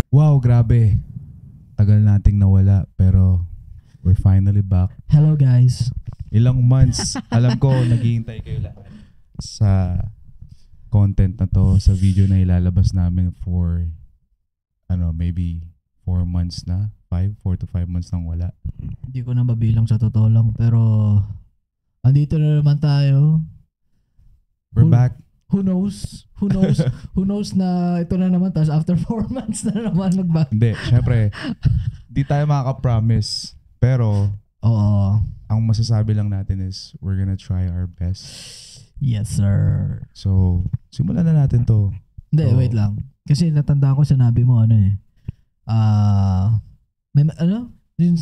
Wow, grabe. Tagal nating nawala pero we're finally back. Hello guys. Ilang months, alam ko naghihintay kayo lahat sa content na to, sa video na ilalabas namin for maybe 4 months na. 4 to 5 months nang wala. Hindi ko na mabilang sa totoo lang pero andito na naman tayo. We're back. Who knows? Who knows na ito na naman tapos after 4 months na naman magback. Hindi, syempre, di tayo makaka-promise. Pero, Oo. ang masasabi lang natin is we're gonna try our best. Yes, sir. So, simulan na natin to. Hindi, So, wait lang. Kasi natanda ko sinabi mo may yung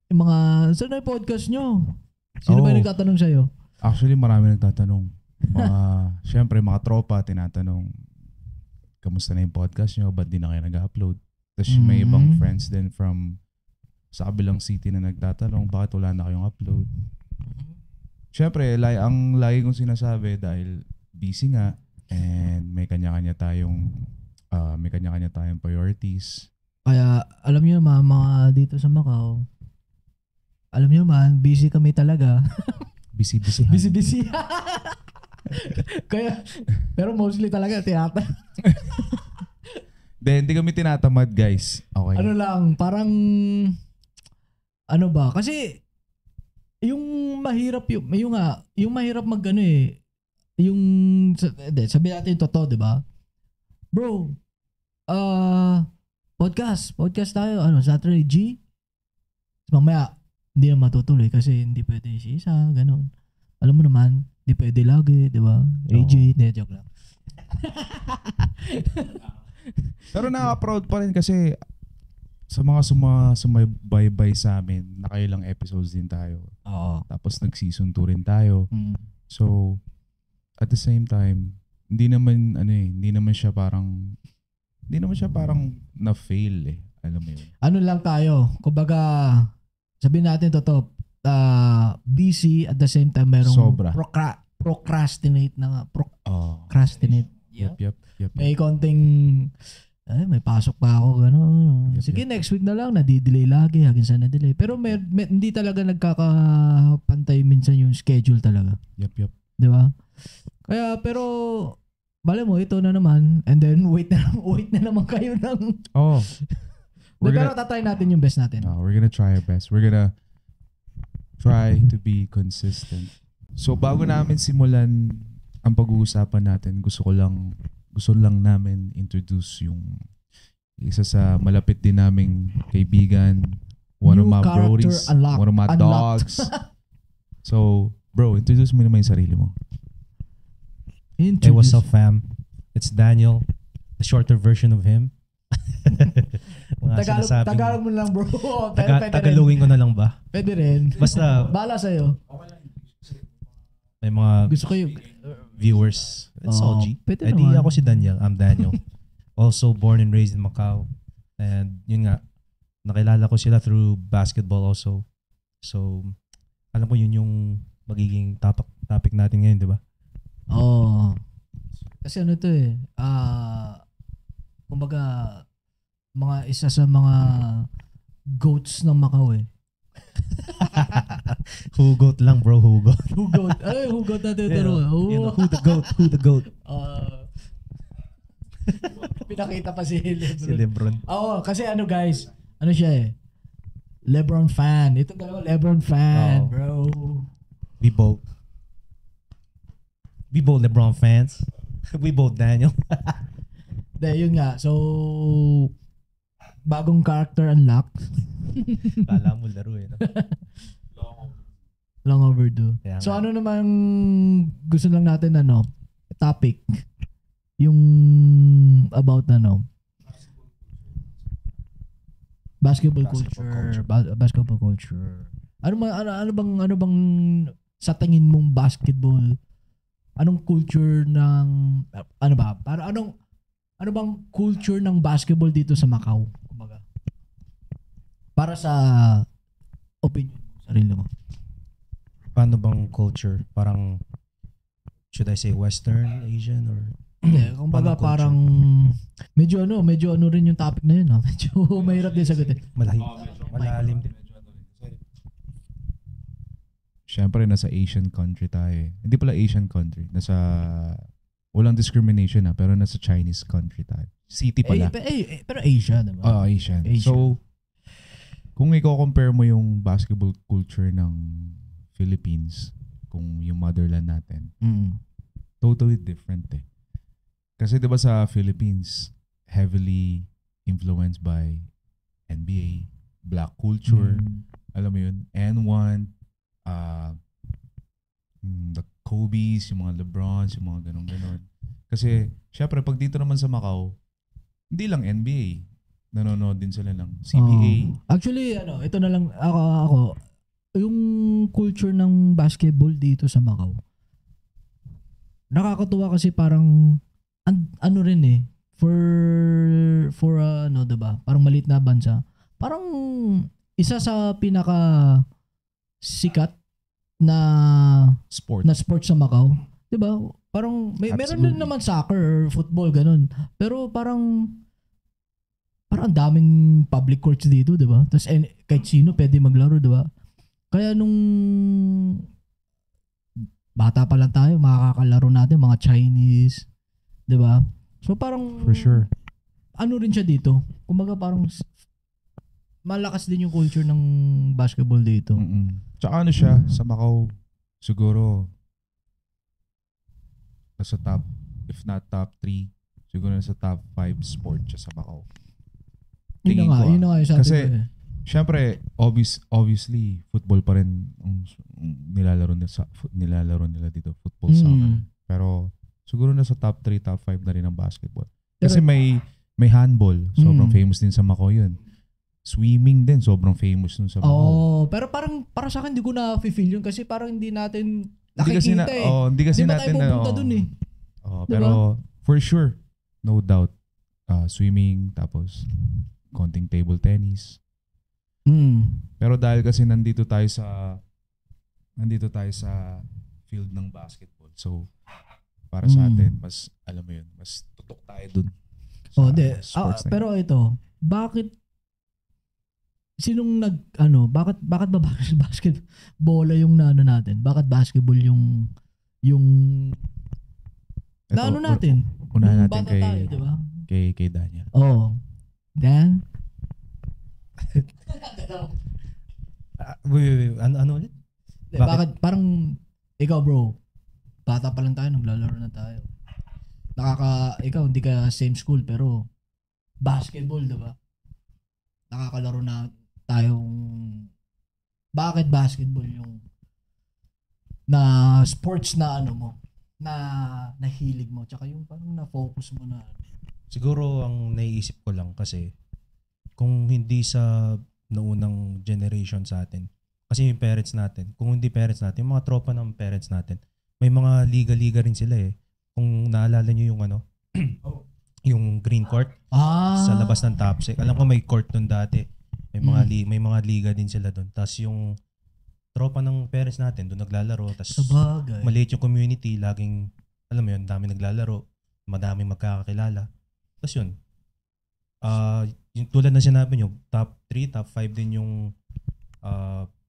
mga, saan na yung podcast nyo? Sino ba yung nagtatanong sa'yo? Actually, marami nagtatanong. Siyempre, mga tropa, tinatanong, kamusta na yung podcast nyo? Ba't di na kayo nag-upload? Tapos may ibang friends din from sa kabilang city na nagtatanong, bakit wala na kayong upload? Siyempre, ang lagi kong sinasabi dahil busy nga and may kanya-kanya tayong priorities. Kaya, alam nyo naman, mga dito sa Macau, alam nyo naman, busy kami talaga. Busy. Busy. Kaya, pero mostly talaga tiyata. Hindi kami tinatamad, guys. Okay. Ano lang, parang, ano ba? Kasi, yung mahirap yung mahirap sabi natin totoo, di ba? Bro, podcast tayo, Saturday G. Mamaya, hindi na matutuloy kasi hindi pwede si isa, ganun. Alam mo naman, hindi pwede lagi, di ba? AJ, joke lang. Pero nakaka-proud pa rin kasi sa mga sumaybay sa amin, nakailang episodes din tayo. Oo. Tapos nag-season 2 rin tayo. So, at the same time, hindi naman siya parang na-fail eh. Alam mo yun. Ano lang tayo, kumbaga, sabihin natin totoo, busy at the same time merong Sobra. procrastinate. Yep. May konting may pasok pa ako gano'n. Sige, next week na lang, nadi-delay lagi, hanggang sa na-delay. Pero hindi talaga nagkakapantay minsan yung schedule talaga. Yep. 'Di ba? Kaya pero bale mo ito na naman and then wait na naman kayo ng pero tatry natin yung best natin. We're gonna try our best. We're gonna try to be consistent. So bago namin simulan ang pag-uusapan natin, gusto lang namin introduce yung isa sa malapit din naming kaibigan, one of my brodies, one of my dogs. So, bro, introduce mo naman yung sarili mo. Hey, what's up, fam? It's Daniel, the shorter version of him. Tagalog mo lang, bro. Tagalogin ko na lang ba? Pwede rin. Basta, bahala sa'yo. May mga gusto ko yung viewers. It's all G. Di ako si Daniel. I'm Daniel. Also born and raised in Macau. And yun nga, nakilala ko sila through basketball also. So, alam ko yun yung magiging topic natin ngayon, di ba? Oo. Kasi ano to kumbaga, isa sa mga goats ng Macau eh. Hugot lang, bro. Hugot. Hugot natin ito. Who the goat? Pinakita pa si Lebron. Si Lebron. Kasi guys, siya Lebron fan. Ito dalawa Lebron fan, bro. We both Lebron fans. We both Daniel. Yun nga. So, bagong character unlock. Kala mo laro no? Long overdue. Yeah, so ano naman gusto lang natin topic yung about basketball culture. Ano bang sa tingin mong basketball? Anong culture ng ano bang culture ng basketball dito sa Macau? Kumbaga. Para sa opinion mo, sarili mo. Paano bang culture? Parang, should I say Western, Asian, or Kumbaga Paano culture? parang medyo ano rin yung topic na yun. Ha? Medyo mahirap din sagutin. Malalim din. Siyempre, nasa Asian country tayo eh. Hindi pala Asian country. Walang discrimination pero nasa Chinese country tayo. City pala. Pero Asia, diba? Asian. Asia. So, kung i-compare mo yung basketball culture ng Philippines, kung yung motherland natin, totally different eh. Kasi diba sa Philippines, heavily influenced by NBA, black culture, alam mo yun, N1, the Kobe's, yung mga LeBrons, yung mga ganon-ganon. Kasi, syempre, pag dito naman sa Macau, hindi lang NBA. Nanonood din sila ng CBA. Actually, ito na lang, ako, yung culture ng basketball dito sa Macau, nakakatuwa kasi parang, ano rin eh, for diba? Parang maliit na bansa. Parang, isa sa pinaka sikat na Sport. sport sa Macau. 'Di ba? Parang meron din naman soccer or football ganun. Pero parang ang daming public courts dito, 'di ba? Tapos kahit sino pwede maglaro, 'di ba? Kaya nung bata pa lang tayo, makakalaro natin mga Chinese, 'di ba? So parang For sure. Ano rin siya dito. Kumbaga parang malakas din yung culture ng basketball dito. Tsaka ano siya, sa Macau, siguro, nasa top, if not top 3, siguro nasa top 5 sport siya sa Macau. Yun na nga yung sabi Kasi, ko eh. syempre, obviously, football pa rin ang nilalaro nila dito, football, soccer. Pero, siguro nasa top 3, top 5 na rin ang basketball. Kasi may handball, sobrang famous din sa Macau yun. Swimming din, sobrang famous nun sa Macau. Pero parang para sa akin hindi ko na feel yun kasi parang hindi natin nakikita Hindi kasi ba natin tayo pupunta dun eh. Diba? Diba? Pero for sure, no doubt, swimming, tapos konting table tennis. Pero dahil kasi nandito tayo sa field ng basketball. So, para sa atin, mas, alam mo yun, mas tutok tayo dun. Pero ito, bakit bakit ba basketball yung natin? Bakit basketball yung natin? Unahan natin bata tayo, di ba? Kay Daniel. Dan? Wait. Ano ulit? Bakit parang ikaw bro, bata pa lang tayo, naglalaro na tayo. Ikaw hindi ka same school pero basketball, di ba? Nakakalaro na tayong bakit basketball yung na sports na mo na nahilig mo tsaka yung parang na-focus mo na siguro ang naiisip ko lang kasi kung hindi sa naunang generation sa atin kasi yung parents natin, kung hindi parents natin, yung mga tropa ng parents natin, may mga liga-liga rin sila eh. Kung naalala nyo yung yung green court sa labas ng Tapsec. Alam ko may court doon dati. May mga liga din sila doon. Tapos yung tropa ng parents natin doon naglalaro. Tapos maliit yung community, laging alam mo yun, dami naglalaro, madaming magkakakilala. Tapos yun. Yung tulad na sinabi nyo, top 3, top 5 din yung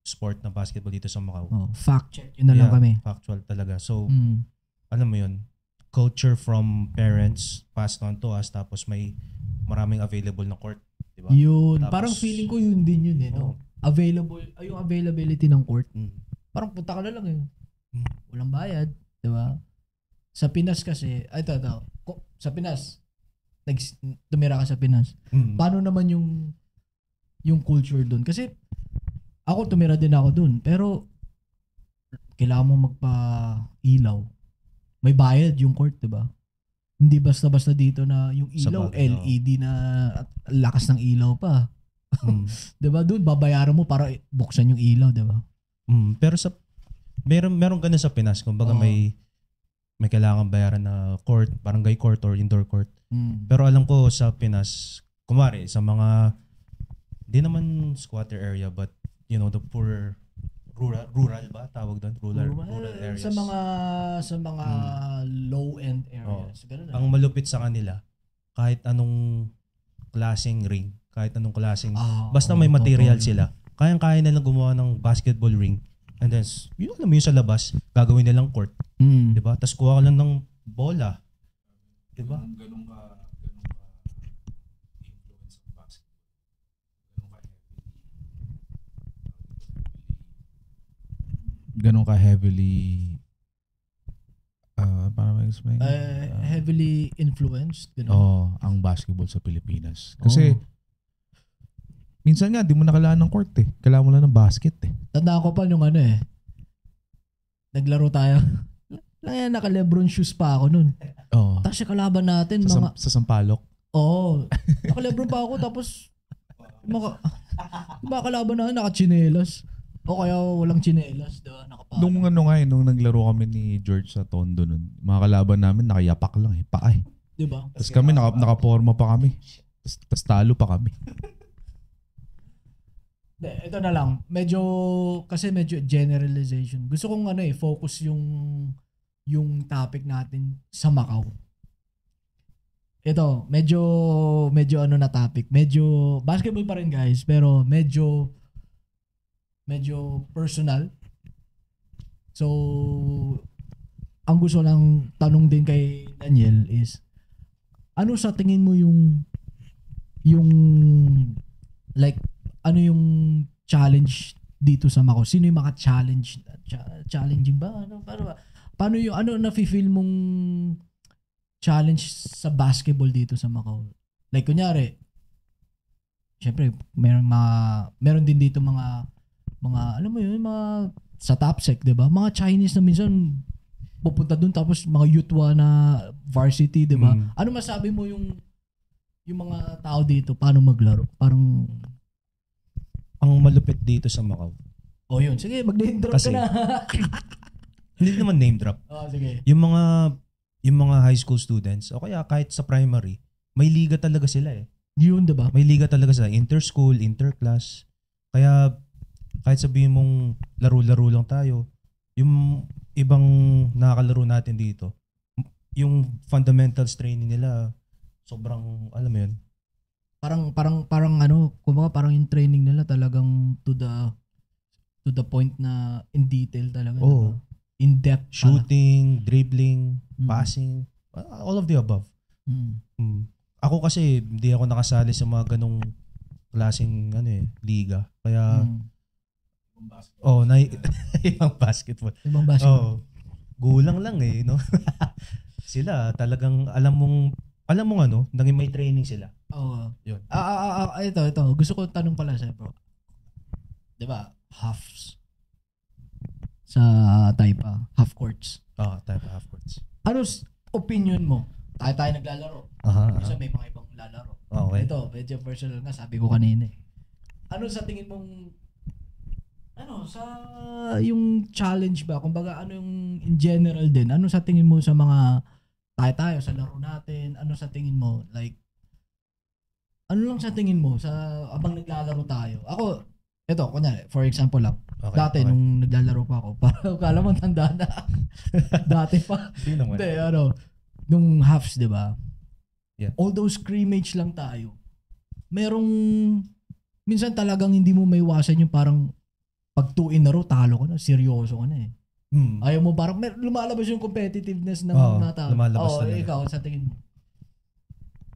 sport na basketball dito sa Macau. Fact check yun na lang kami. Factual talaga. So, alam mo yun, culture from parents passed on to us, tapos may maraming available na court, di ba? Yun, tapos, parang feeling ko yun din yun eh, no? Yung availability ng court. Parang punta ka na lang eh. Walang bayad, di ba? Sa Pinas kasi, sa Pinas, tumira ka sa Pinas. Paano naman yung culture doon? Kasi ako tumira din ako doon, pero kailangan mo magpa-ilaw. May bayad yung court, 'di ba? Hindi basta-basta dito na yung ilaw LED na lakas ng ilaw pa. 'Di ba? Doon babayaran mo para buksan yung ilaw, 'di ba? Pero sa meron ganun sa Pinas, kumbaga may kailangan bayaran na court, barangay court or indoor court. Pero alam ko sa Pinas, kumare sa mga di naman squatter area but you know the poor rural ba tawag doon? Rural areas. Sa mga low end areas. ganun na. Ang malupit sa kanila, kahit anong klaseng ring, kahit anong klaseng, basta may material sila, kayang-kaya nilang gumawa ng basketball ring. And then, yun alam mo yun sa labas, gagawin nilang court. Diba? Tapos kuha ka lang ng bola. Diba? Ganun ka influence ng basketball. Ganun ka heavily para ma-explain? Heavily influenced. Ganun. Ang basketball sa Pilipinas. Kasi minsan nga, di mo na kailangan ng court eh. Kailangan mo lang ng basket eh. Tandaan ko pa nung naglaro tayo. Naka-Lebron shoes pa ako nun. Tapos yung kalaban natin, sa Sampalok. Naka-Lebron pa ako tapos mga kalaban natin naka-chinelas. O kaya walang chinelas, diba? Nung nung naglaro kami ni George sa Tondo nun, mga kalaban namin nakayapak lang eh, paay. Diba? Tapos kami nakaporma pa kami. Tapos talo pa kami. Ito na lang. Medyo generalization. Gusto kong focus yung topic natin sa Macau. Ito, medyo na topic. Medyo basketball pa rin guys, pero medyo personal. So, ang gusto lang tanong din kay Daniel is, ano sa tingin mo yung like, ano yung challenge dito sa Macau? Sino yung maka-challenge? Challenging ba? Paano yung, nafe-feel mong challenge sa basketball dito sa Macau? Like, kunyari, syempre, meron din dito mga alam mo yun, mga sa top sec, diba? Mga Chinese na minsan pupunta dun tapos mga Yutwa na varsity, diba? Ano masabi mo yung mga tao dito, paano maglaro? Parang ang malupit dito sa Macau. Yun. Sige, mag-name drop ka na. Hindi naman name drop. Sige. Yung mga high school students, o kaya kahit sa primary, may liga talaga sila eh. Yun, diba? May liga talaga sila. Inter-school, inter-class. Kaya kahit sabihin mong laro-laro lang tayo, yung ibang nakakalaro natin dito, yung fundamentals training nila, sobrang, alam mo yun? Parang kumbaga parang yung training nila talagang to the point na in detail talaga. Diba? In depth. Shooting, dribbling, passing, all of the above. Ako kasi, hindi ako nakasali sa mga ganong klaseng liga. Kaya, ibang basketball. Ibang basketball. Gulang lang eh, no? Sila talagang alam mong naging may training sila. Yun. Ito. Gusto ko tanong pala sa'yo, bro. Diba? Halves. Sa Taipa. Half courts. Taipa half courts. Ano opinion mo? Tayo naglalaro. Kasi may mga ibang lalaro. Okay. Ito, medyo personal nga, sabi ko kanina eh. Ano sa tingin mong sa yung challenge ba? Kumbaga, ano yung in general din? Ano sa tingin mo sa mga tayo sa laro natin? Ano sa tingin mo? Like, ano lang sa tingin mo sa abang naglalaro tayo? Ako, ito, kunyari, for example lang. Okay, dati, nung naglalaro pa ako, parang kala mo tanda na. Dati pa. Hindi naman. Nung halves, di ba? Yeah. Although scrimmage lang tayo, minsan talagang hindi mo maiwasan yung parang pag 2 in a row, talo ka na, seryoso ka na eh. Ayaw mo parang lumalabas yung competitiveness ng tao. Lumalabas talaga. Ikaw, sa tingin mo?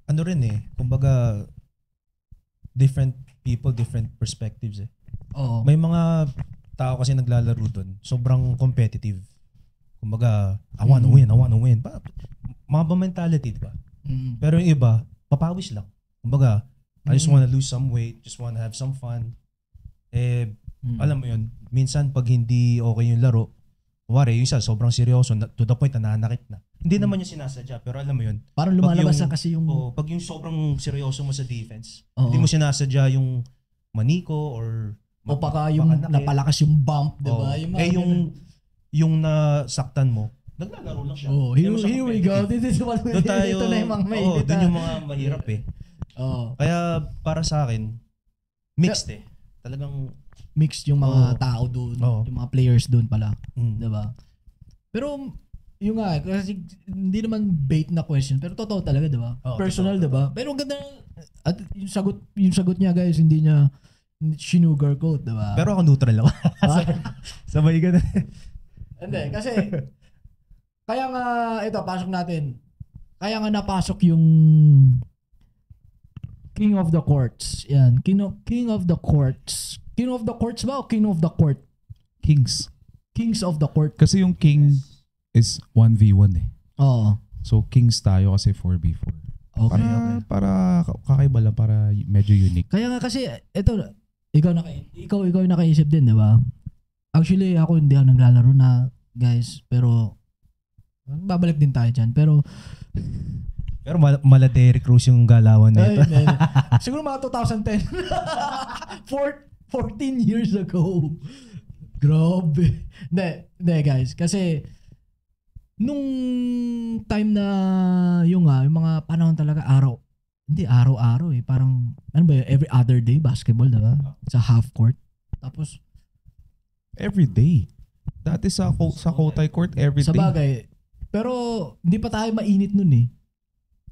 Ano rin eh, kumbaga different people, different perspectives eh. May mga tao kasi naglalaro doon, sobrang competitive. Kumbaga, I wanna win. Mga mentality, di ba? Pero yung iba, papawis lang. Kumbaga, I just wanna lose some weight, just wanna have some fun. Alam mo yun, minsan pag hindi okay yung laro, yung isa sobrang seryoso, to the point na nananakit na. Hindi naman yung sinasadya, pero alam mo yun. Parang lumalabas lang kasi yung... pag yung sobrang seryoso mo sa defense, hindi mo sinasadya yung maniko or... O baka yung napalakas yung bump, di ba? Yung nasaktan mo, naglalaro lang siya. Here we go. Dito na yung mga mahirap. Doon yung mga mahirap eh. Kaya para sa akin, mixed eh. Talagang mixed yung mga tao doon, yung mga players doon pala, 'di ba? Pero yung nga, kasi hindi naman bait na question, pero totoo talaga, di ba? Oo, Personal, totoo, di ba? Pero ganda, at yung sagot niya, guys, hindi niya sinugarcoat, di ba? Pero ako neutral ako. Sabay ka na. Hindi, kasi, kaya nga, ito, pasok natin. Kaya nga napasok yung King of the Courts. Yan, King of the Courts. King of the Courts ba o King of the Court? Kings. Kings of the Court. Kasi yung king is 1v1 eh. Oo. So kings tayo kasi 4v4. Okay, Para, okay. para kakaiba lang, para medyo unique. Kaya nga kasi, ito, ikaw yung nakaisip din, di ba? Actually, ako hindi ako naglalaro na, guys. Pero, babalik din tayo dyan. Pero, Mala Derrick Cruz yung galawan nito. ay, siguro mga 2010. 14 years ago. Grabe. Hindi guys. Kasi, nung time na yung mga panahon talaga hindi araw-araw eh. Parang, ano ba yun? Every other day, basketball, diba? Sa half court. Tapos, Every day. Dati sa Kotay Court, every sa day. bagay. Pero, hindi pa tayo mainit nun eh.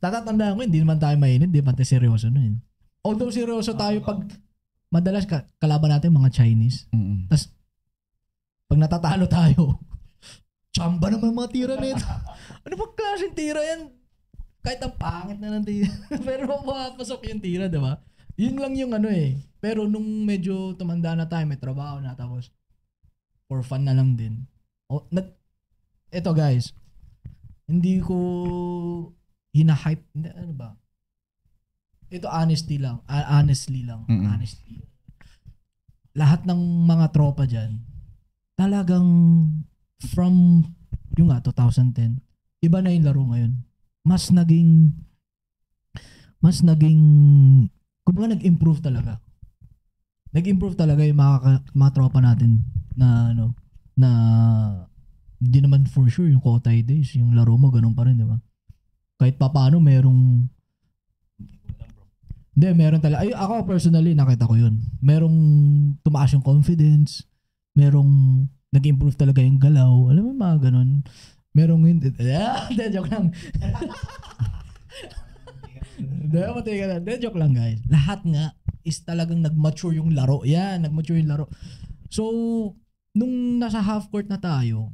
Tatatandaan ko, hindi naman tayo mainit. Hindi naman tayo seryoso nun eh. Although seryoso tayo pag madalas kalaban natin mga Chinese. Mm-mm. Pag natatalo tayo, chamba naman mga tira nito. Ano ba klaseng tira yan? Kahit ang pangit na ng tira. Pero mapapasok yung tira, diba? Yun lang yung ano eh. Pero nung medyo tumanda na tayo, may trabaho na, tapos for fun na lang din. Eto guys, hindi ko hina-hype. Hindi, ano ba? Ito honestly lang. Honestly lang. Mm-mm. Honestly. Lahat ng mga tropa dyan, talagang from yung 2010, iba na yung laro ngayon. Mas naging kumbaga nag-improve talaga. Nag-improve talaga yung mga tropa natin na na hindi naman for sure yung Kotay days, yung laro mo ganun pa rin, di ba? Kahit papaano meron talaga. Ay, ako personally nakita ko yun. Merong tumaas yung confidence, merong nag-improve talaga yung galaw. Alam mo mga ganun. Merong hindi. Joke lang. Joke lang guys. Lahat nga is talagang nag-mature yung laro. Yan, nag-mature yung laro. So, nung nasa half court na tayo,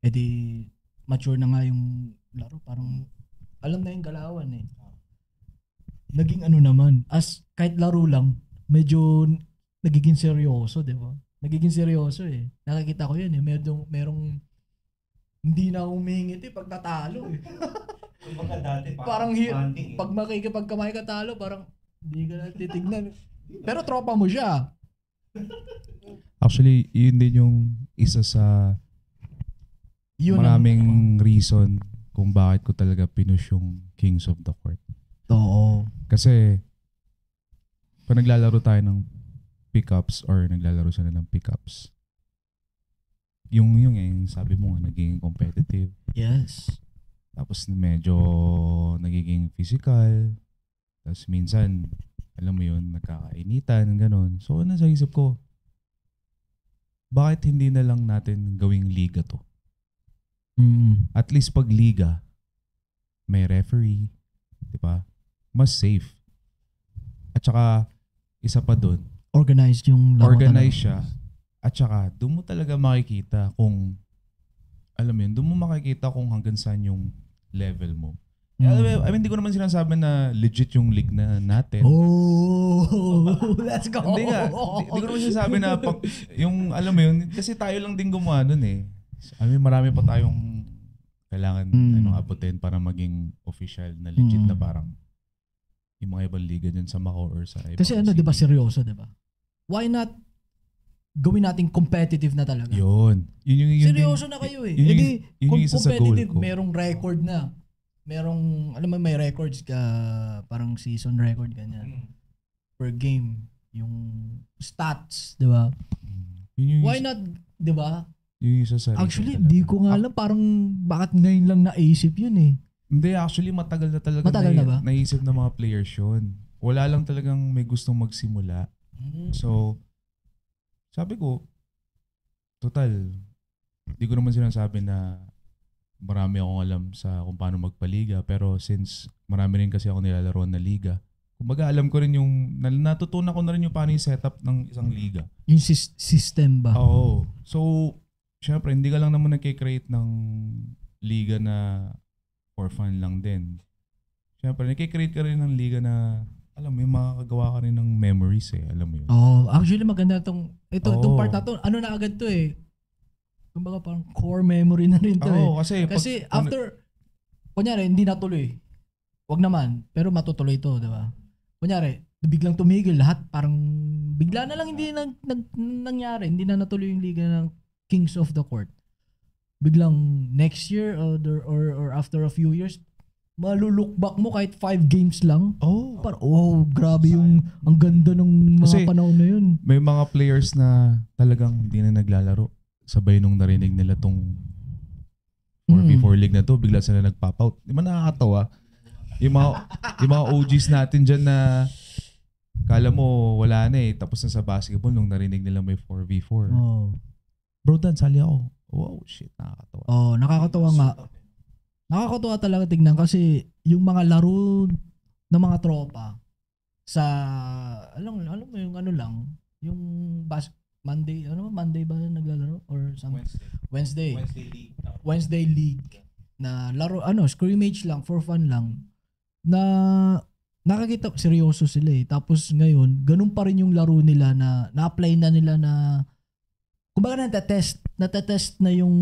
edi mature na nga yung laro. Parang alam na yung galawan eh. Naging ano naman, as kahit laro lang, medyo nagiging seryoso, di ba? Nagiging seryoso eh. Nakikita ko yun eh. Merong hindi na humingit eh pag natalo eh. Parang pag makikipagkamay ka talo, parang hindi ka na titignan. Pero tropa mo siya. Actually, yun din yung isa sa maraming reason kung bakit ko talaga pinush yung Kings of the Court. Oo. Kasi pag naglalaro tayo ng pickups or naglalaro sila ng pickups, yung sabi mo nga, naging competitive. Yes. Tapos medyo nagiging physical. Tapos minsan, alam mo yun, nagkakainitan, gano'n. So, nasa isip ko, bakit hindi na lang natin gawing liga to? At least pag liga, may referee, di ba? Mas safe. At saka, isa pa dun, Organized yung laro. organize siya. At saka, doon mo talaga makikita kung, alam mo yun, doon mo makikita kung hanggang saan yung level mo. I mean, hindi ko naman sinasabi na legit yung league na natin. Oh, let's go. Hindi nga. Hindi ko naman sinasabi na yung, alam mo yun, kasi tayo lang din gumawa nun eh. I mean, marami pa tayong kailangan abutin para maging official na legit na parang yung mga ibang liga dyan sa Macau or sa ibang Kasi di ba seryoso, di ba? Why not gawin nating competitive na talaga? Yun Seryoso na kayo eh. Yun yung isa sa goal competitive, ko. merong record na. Merong, alam mo, may records ka, parang season record, ganyan. Per game. Yung stats, di ba? Why not, di ba? Yung isa sa Actually, di ko nga alam, parang bakit ngayon lang naisip yun eh. Hindi, actually matagal na talaga na ba? naisip ng mga players yun. Wala lang talagang may gustong magsimula. So, sabi ko, total, di ko naman sinasabi na marami akong alam sa kung paano magpaliga. Pero since marami rin kasi ako nilalaroan na liga, kumbaga alam ko rin natutunan ko na rin yung paano yung setup ng isang liga. Yung system ba? Oo. So, syempre, hindi ka lang naman nagkikreate ng liga na for fun lang din. Syempre, nagkikreate ka rin ng liga na, alam mo, yung makakagawa ka rin ng memories alam mo yun. Actually maganda itong part na to. Ano na agad to kumbaga parang core memory na rin to Kasi after, kunyari, hindi natuloy. Wag naman, pero matutuloy to, di ba? Kunyari, biglang tumigil lahat, parang bigla na lang hindi nangyari, hindi na natuloy yung liga ng Kings of the Court. Biglang next year or after a few years, maluluok back mo kahit 5 games lang. Parang, grabe yung ang ganda ng mga panahon na yun. May mga players na talagang hindi na naglalaro. Sabay nung narinig nila tong 4v4 league na to, bigla sila nag-pop out. Di ba nakakatawa? Yung mga OGs natin dyan na kala mo wala na tapos na sa basketball nung narinig nila may 4v4. Bro, Dan, sali ako. Wow, shit, nakakatawa. Nakakatawa nga. Nakakatawa talaga tignan kasi yung mga laro ng mga tropa sa alam mo yung ano lang, yung Monday ba naglalaro or Wednesday League na laro scrimmage lang for fun lang na nakakita seryoso sila tapos ngayon ganun pa rin yung laro nila na na-apply na nila na kumbaga natetest na yung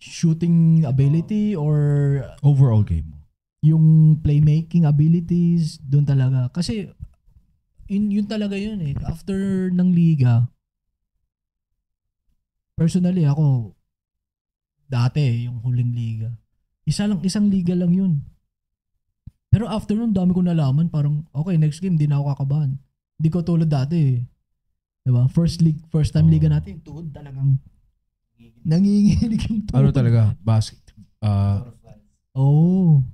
shooting ability or overall game mo. Yung playmaking abilities doon talaga kasi yun talaga yun after ng liga personally ako dati yung huling liga isang liga lang yun pero after nun dami ko nalaman parang okay next game di na ako kakabahan hindi ko tulad dati diba first time liga natin tuhod talagang nanginginig yung tuhod ano talaga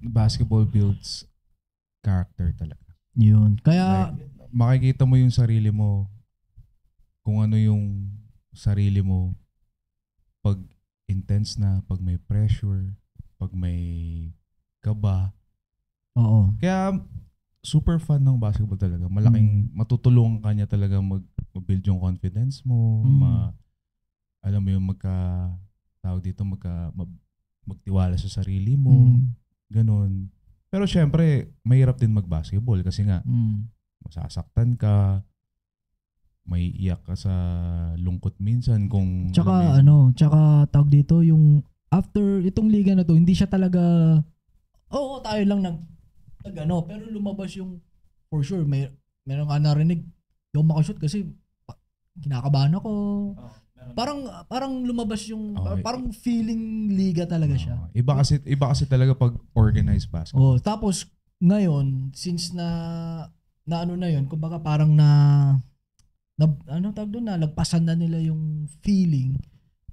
basketball builds character talaga yun kaya makikita mo yung sarili mo kung ano yung sarili mo pag intense na, pag may pressure, pag may kaba. Kaya super fun ng basketball talaga. Malaking matutulungan ka niya talaga mag-build yung confidence mo, alam mo yung magtiwala sa sarili mo, ganun. Pero syempre, mahirap din mag-basketball kasi nga masasaktan ka, may iyak ka sa lungkot minsan kung tsaka tawag dito yung after itong liga na to hindi siya talaga tayo lang pero lumabas yung for sure meron ka narinig yung makashoot kasi kinakabahan ako parang lumabas yung parang feeling liga talaga siya iba kasi talaga pag organized basketball tapos ngayon since na ano na yun, kumbaga parang tawag doon, nalagpasan na nila yung feeling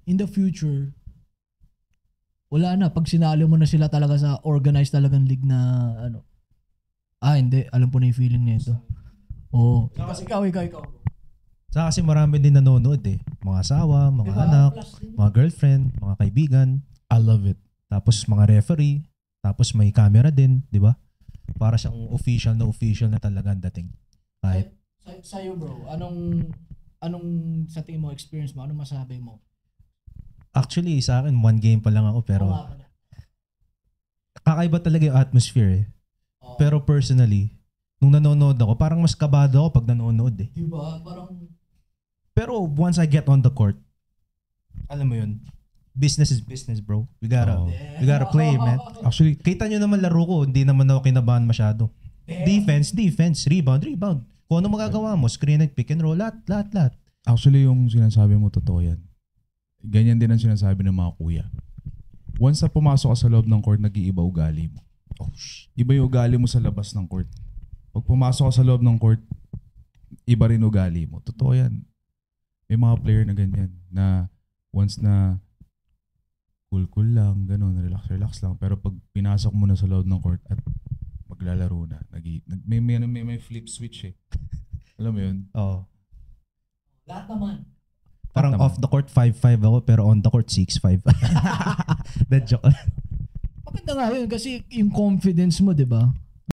in the future, wala na, pag sinali mo na sila talaga sa organized talagang league na hindi, alam po na yung feeling nito. Kasi ikaw. Saka kasi marami din nanonood mga asawa, mga anak, mga girlfriend, mga kaibigan. I love it. Tapos mga referee, tapos may camera din, di ba? Para siyang official na talaga ang dating. Kahit sa'yo bro, anong sa tingin mo experience mo? Anong masabi mo? Actually, sa akin 1 game pa lang ako pero kakaiba talaga yung atmosphere Pero personally, nung nanonood ako, parang mas kabado ako pag nanonood Diba? Parang pero once I get on the court, alam mo yun, business is business, bro. We gotta play, man. Actually, kita nyo naman laro ko, hindi naman ako kinabahan masyado. Defense, rebound. Kung ano magagawa mo, screen and pick and roll, lahat. Actually, yung sinasabi mo, totoo yan. Ganyan din ang sinasabi ng mga kuya. Once na pumasok ka sa loob ng court, nag-iiba ugali mo. Iba yung ugali mo sa labas ng court. Pag pumasok ka sa loob ng court, iba rin ugali mo. Totoo yan. May mga player na ganyan, na once na cool lang, ganun, relax lang. Pero pag pinasok mo na sa loob ng court at maglalaro na, may flip switch Alam mo yun? Lahat naman. Parang naman. off the court 5'5 ako pero on the court 6'5. That joke. Maganda nga yun kasi yung confidence mo, di ba?